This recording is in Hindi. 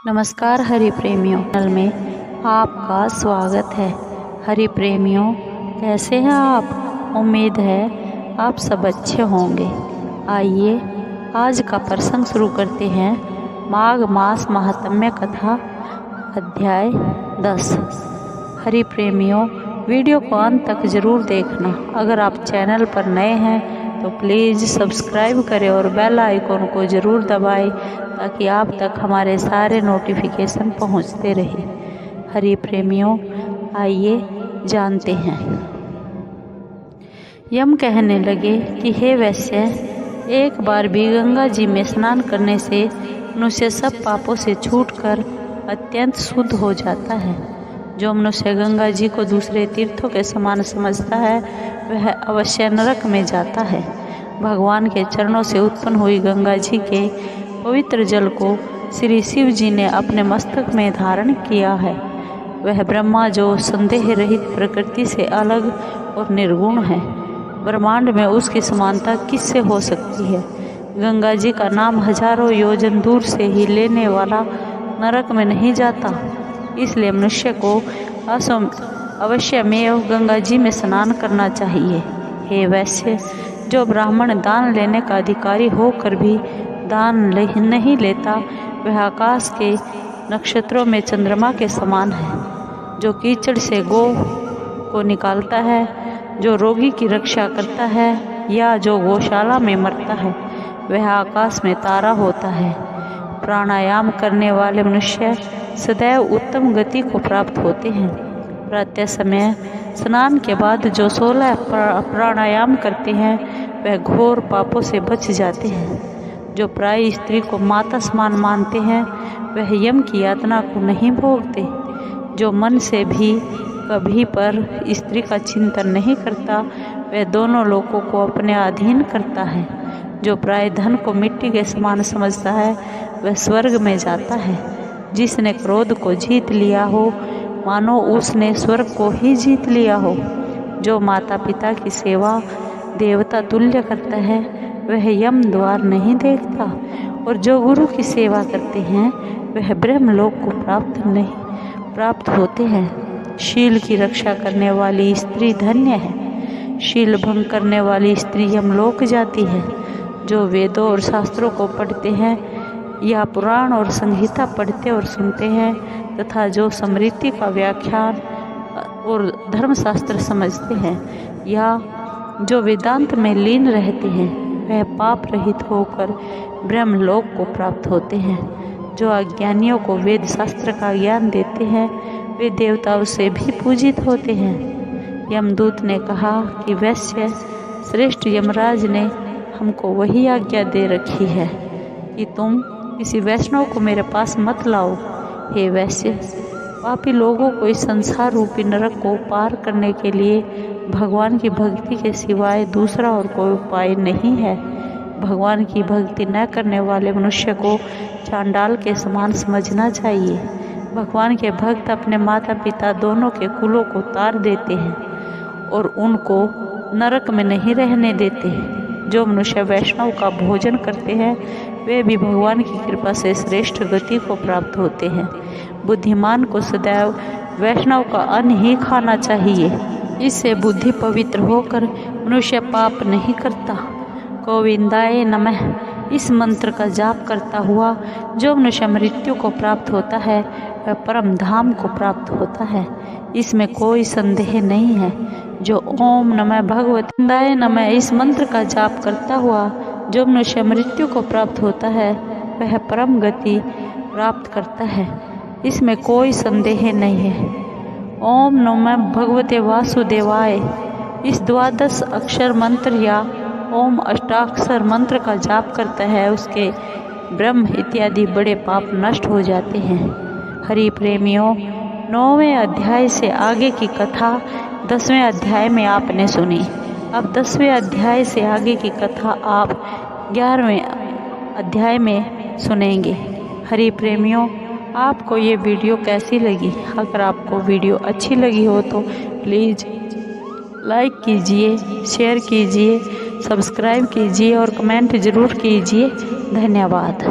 नमस्कार हरि प्रेमियों चैनल में आपका स्वागत है। हरि प्रेमियों, कैसे हैं आप? उम्मीद है आप सब अच्छे होंगे। आइए आज का प्रसंग शुरू करते हैं। माघ मास महात्म्य कथा अध्याय 10। हरि प्रेमियों, वीडियो को अंत तक जरूर देखना। अगर आप चैनल पर नए हैं तो प्लीज़ सब्सक्राइब करें और बेल आइकॉन को ज़रूर दबाएं ताकि आप तक हमारे सारे नोटिफिकेशन पहुंचते रहे। हरि प्रेमियों, आइए जानते हैं। यम कहने लगे कि हे वैश्य, एक बार भी गंगा जी में स्नान करने से मनुष्य सब पापों से छूटकर अत्यंत शुद्ध हो जाता है। जो मनुष्य गंगा जी को दूसरे तीर्थों के समान समझता है वह अवश्य नरक में जाता है। भगवान के चरणों से उत्पन्न हुई गंगा जी के पवित्र जल को श्री शिव जी ने अपने मस्तक में धारण किया है। वह ब्रह्मा जो संदेह रहित प्रकृति से अलग और निर्गुण है, ब्रह्मांड में उसकी समानता किससे हो सकती है। गंगा जी का नाम हजारों योजन दूर से ही लेने वाला नरक में नहीं जाता। इसलिए मनुष्य को अवश्यमेव गंगा जी में स्नान करना चाहिए। हे वैश्य, जो ब्राह्मण दान लेने का अधिकारी होकर भी दान नहीं लेता वह आकाश के नक्षत्रों में चंद्रमा के समान है। जो कीचड़ से गौ को निकालता है, जो रोगी की रक्षा करता है या जो गौशाला में मरता है वह आकाश में तारा होता है। प्राणायाम करने वाले मनुष्य सदैव उत्तम गति को प्राप्त होते हैं। प्रातः समय स्नान के बाद जो 16 प्राणायाम करते हैं वह घोर पापों से बच जाते हैं। जो प्राय स्त्री को माता समान मानते हैं वह यम की यातना को नहीं भोगते। जो मन से भी कभी पर स्त्री का चिंतन नहीं करता वह दोनों लोगों को अपने अधीन करता है। जो प्राय धन को मिट्टी के समान समझता है वह स्वर्ग में जाता है। जिसने क्रोध को जीत लिया हो मानो उसने स्वर्ग को ही जीत लिया हो। जो माता पिता की सेवा देवता तुल्य करता है वह यम द्वार नहीं देखता, और जो गुरु की सेवा करते हैं वह ब्रह्मलोक को प्राप्त होते हैं। शील की रक्षा करने वाली स्त्री धन्य है। शील भंग करने वाली स्त्री यमलोक जाती है। जो वेदों और शास्त्रों को पढ़ते हैं या पुराण और संहिता पढ़ते और सुनते हैं तथा जो स्मृति का व्याख्यान और धर्मशास्त्र समझते हैं या जो वेदांत में लीन रहते हैं वह पाप रहित होकर ब्रह्मलोक को प्राप्त होते हैं। जो अज्ञानियों को वेद शास्त्र का ज्ञान देते हैं वे देवताओं से भी पूजित होते हैं। यमदूत ने कहा कि वैश्य श्रेष्ठ यमराज ने हमको वही आज्ञा दे रखी है कि तुम किसी वैष्णव को मेरे पास मत लाओ। हे वैश्य, पापी लोगों को इस संसार रूपी नरक को पार करने के लिए भगवान की भक्ति के सिवाय दूसरा और कोई उपाय नहीं है। भगवान की भक्ति न करने वाले मनुष्य को चांडाल के समान समझना चाहिए। भगवान के भक्त अपने माता पिता दोनों के कुलों को तार देते हैं और उनको नरक में नहीं रहने देते। जो मनुष्य वैष्णव का भोजन करते हैं वे भी भगवान की कृपा से श्रेष्ठ गति को प्राप्त होते हैं। बुद्धिमान को सदैव वैष्णव का अन्न ही खाना चाहिए। इससे बुद्धि पवित्र होकर मनुष्य पाप नहीं करता। गोविंदाय नमः इस मंत्र का जाप करता हुआ जो मनुष्य मृत्यु को प्राप्त होता है वह परम धाम को प्राप्त होता है। इसमें कोई संदेह नहीं है। जो ओम नमः भगवताय नमः इस मंत्र का जाप करता हुआ जो मनुष्य मृत्यु को प्राप्त होता है वह परम गति प्राप्त करता है। इसमें कोई संदेह नहीं है। ओम नमः भगवते वासुदेवाय इस 12 अक्षर मंत्र या ओम अष्टाक्षर मंत्र का जाप करता है उसके ब्रह्म इत्यादि बड़े पाप नष्ट हो जाते हैं। हरि प्रेमियों, 9वें अध्याय से आगे की कथा 10वें अध्याय में आपने सुनी। अब 10वें अध्याय से आगे की कथा आप 11वें अध्याय में सुनेंगे। हरि प्रेमियों, आपको ये वीडियो कैसी लगी? अगर आपको वीडियो अच्छी लगी हो तो प्लीज़ लाइक कीजिए, शेयर कीजिए, सब्सक्राइब कीजिए और कमेंट ज़रूर कीजिए। धन्यवाद।